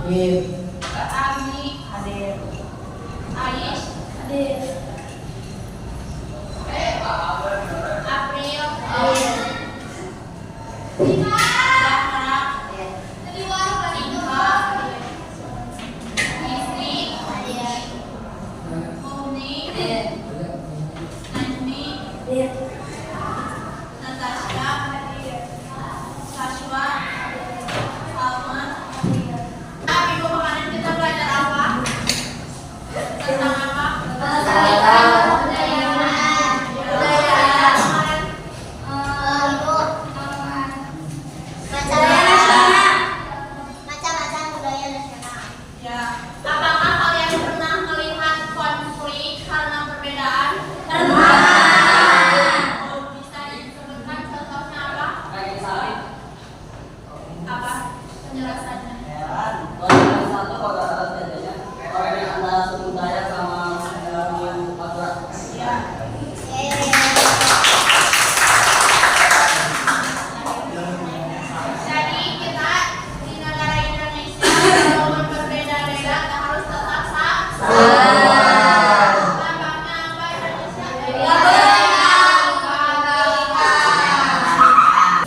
Kak Ami hadir. Ais hadir. April hadir. Zahra hadir. Inha hadir. Istri hadir. Muni hadir. Najmi hadir. Natasha hadir. Sashwa hadir. Salman hadir. Minggu kemarin kita belajar apa? Tentang apa? Macam-macam budaya nasional. Ya. Apakah kalian pernah melihat konflik karena perbedaan? Oh, bisa disebutkan contohnya apa? Apa penjelasannya? Jadi kita di negara Indonesia walaupun berbeda-beda kita harus tetap sama. Lambangnya apa Indonesia?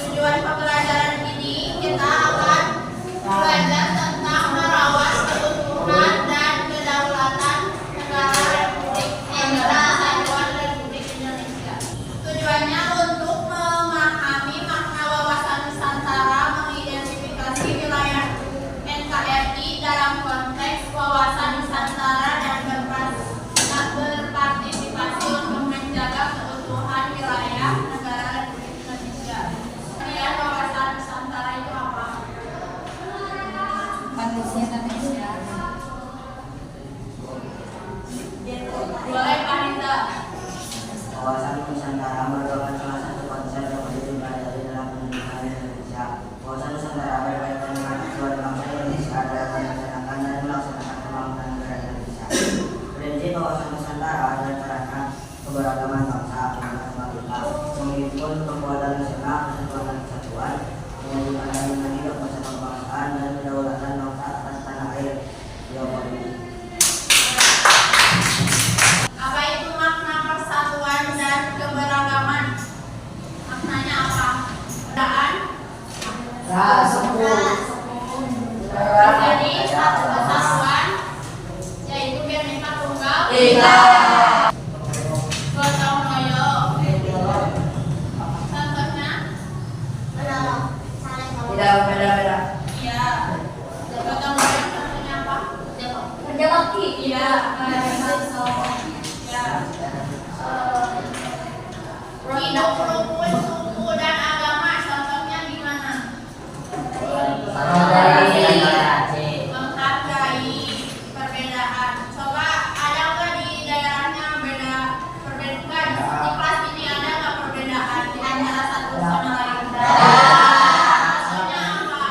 Tujuan pembelajaran ini kita akan belajar tentang merawat keutuhan dan kedaulatan negara Republik Kesatuan Republik Indonesia. Tujuannya untuk memahami makna wawasan Nusantara, mengidentifikasi wilayah NKRI dalam konteks wawasan Nusantara dan berpartisipasi untuk menjaga keutuhan wilayah negara Republik Indonesia. Kemudian wawasan Nusantara itu apa? Manusia Indonesia. Boleh Pak Rita. Wawasan Nusantara merupakan salah satu konsep yang wajib dipelajari dalam pendidikan Indonesia. Wawasan Nusantara berkaitan dengan tujuan bangsa Indonesia dalam merencanakan dan melaksanakan pembangunan negara Indonesia. Prinsip wawasan Nusantara diantaranya keberagaman bangsa, keberagaman kita, menghimpun kekuatan nasional, persatuan dan kesatuan, mewujudkan dengan hidup bersama kebangsaan dan kedaulatan bangsa atas tanah air. Geopolitik. Apa itu makna persatuan dan keberagaman? Maknanya apa? Perbedaan. Jadi satu kesatuan yaitu Bhinneka Tunggal Ika. Gotong royong. Contohnya? Menolong, saling tolong. Beda-beda. Iya. Gotong royong contohnya apa? Kerja bakti. Iya. Ya. Hidup rukun suku dan agama contohnya gimana? Menghargai perbedaan. Coba ada nggak di daerahnya beda perbedaan? Di kelas ini ada nggak perbedaan di antara satu sama lain? Contohnya apa?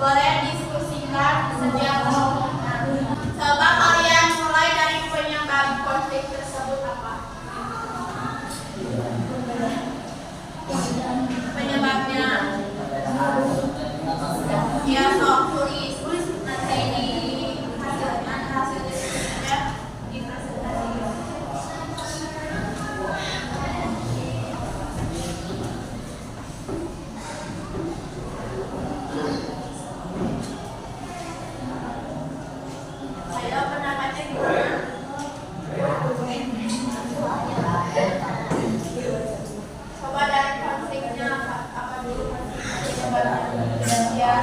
Boleh diskusikan sejak awalnya. Coba kalian mulai dari penyebab konflik tersebut apa? Penyebabnya? Ya, sok tulis nanti di hasil diskusinya di presentasi. Saya pendapatnya gimana? Coba dari konfliknya apa dulu penyebabnya? Ya.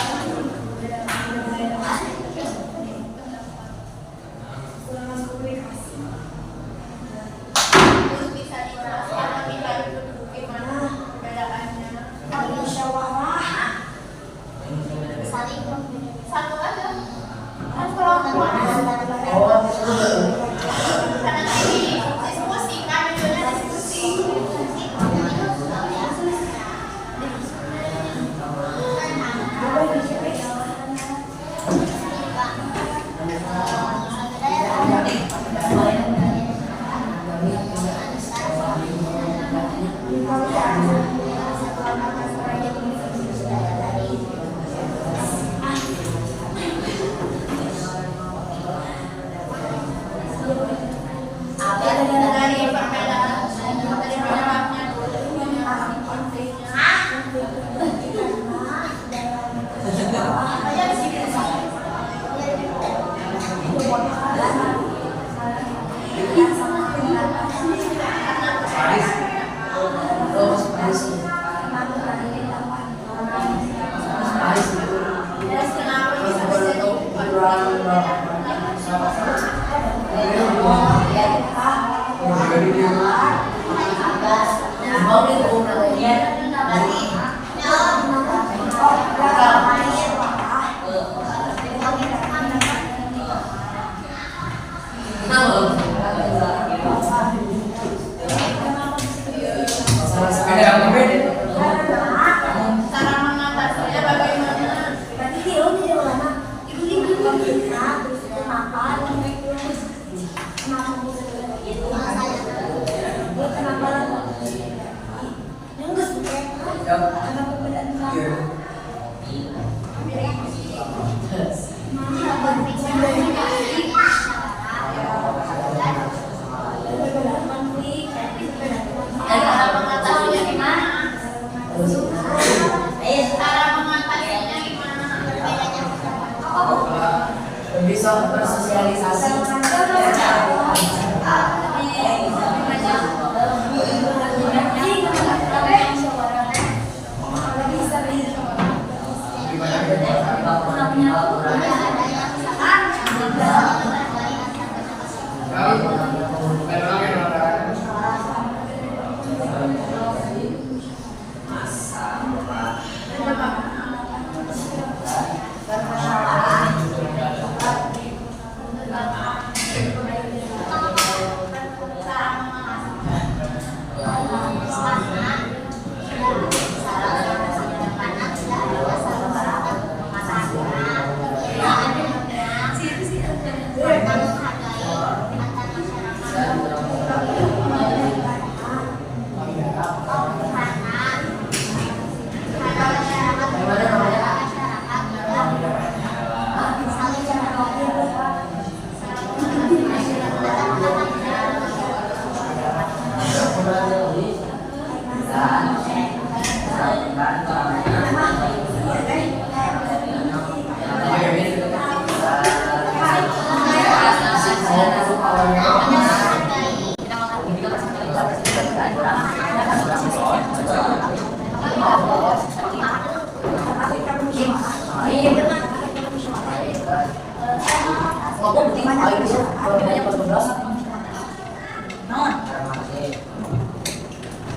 Terus bisa dijelaskan lebih lanjut gimana perbedaannya? Saling Satu aja. Kan kalau karena ini diskusi kan judulnya diskusi. Dari perbedaan dari penyebabnya dulu konfliknya. Apa aja di sini? Terus kenapa bisa terjadi cara mengatasinya bagaimana? Cara mengatasinya gimana? Cara mengatasinya gimana? Bisa bersosialisasi.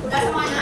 Udah semuanya?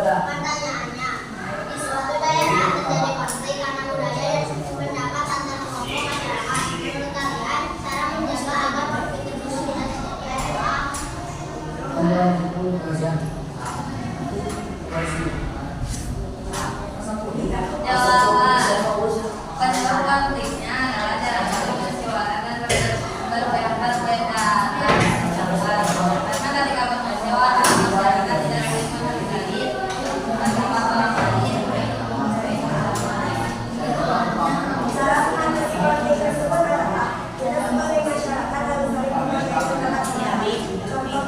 Pertanyaannya, di suatu daerah terjadi konflik karena budaya dan suku pendapat antar kelompok masyarakat. Menurut kalian, cara menjaga agar konflik tersebut tidak terjadi adalah? Jawaban penyebab konfliknya adalah cara permusyawaratan dan berbeda. Karena ketika bermusyawarah masyarakat tidak saling menghargai pendapat orang lain. Cara mengatasi konflik tersebut adalah kita sebagai masyarakat harus saling menghargai pendapat yang lain. Contohnya,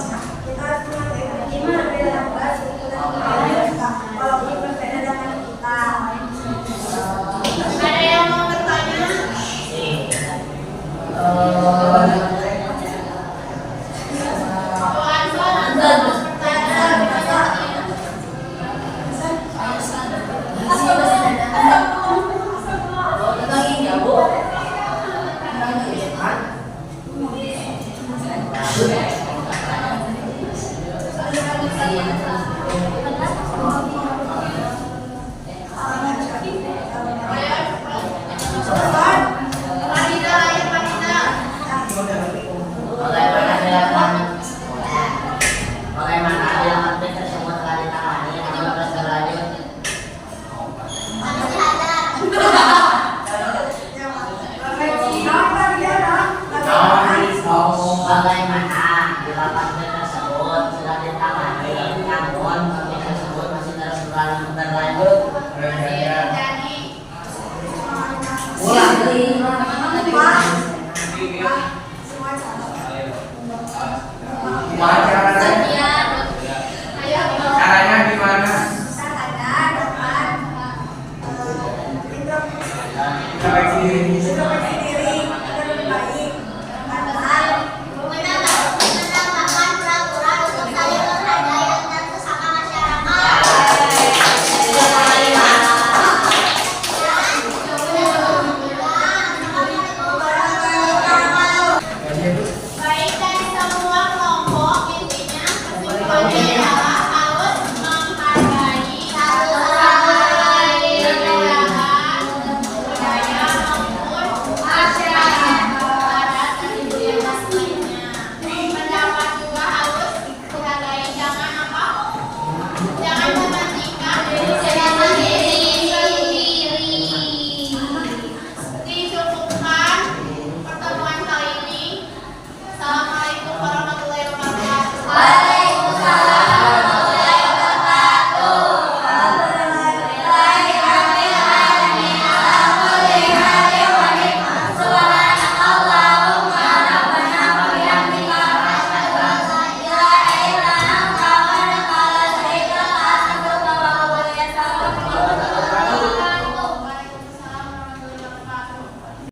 kita harus menghargai gimana beda yang ras, suku dan budaya kita. Walaupun berbeda dengan kita. Ada yang mau bertanya? Bagaimana bila konflik tersebut telah ditangani dengan terus berlanjut? Bagaimana bila konflik tersebut sudah ditangani namun konflik tersebut masih terus berlanjut? Jadi Ulang lagi. Semua cara. Wajar.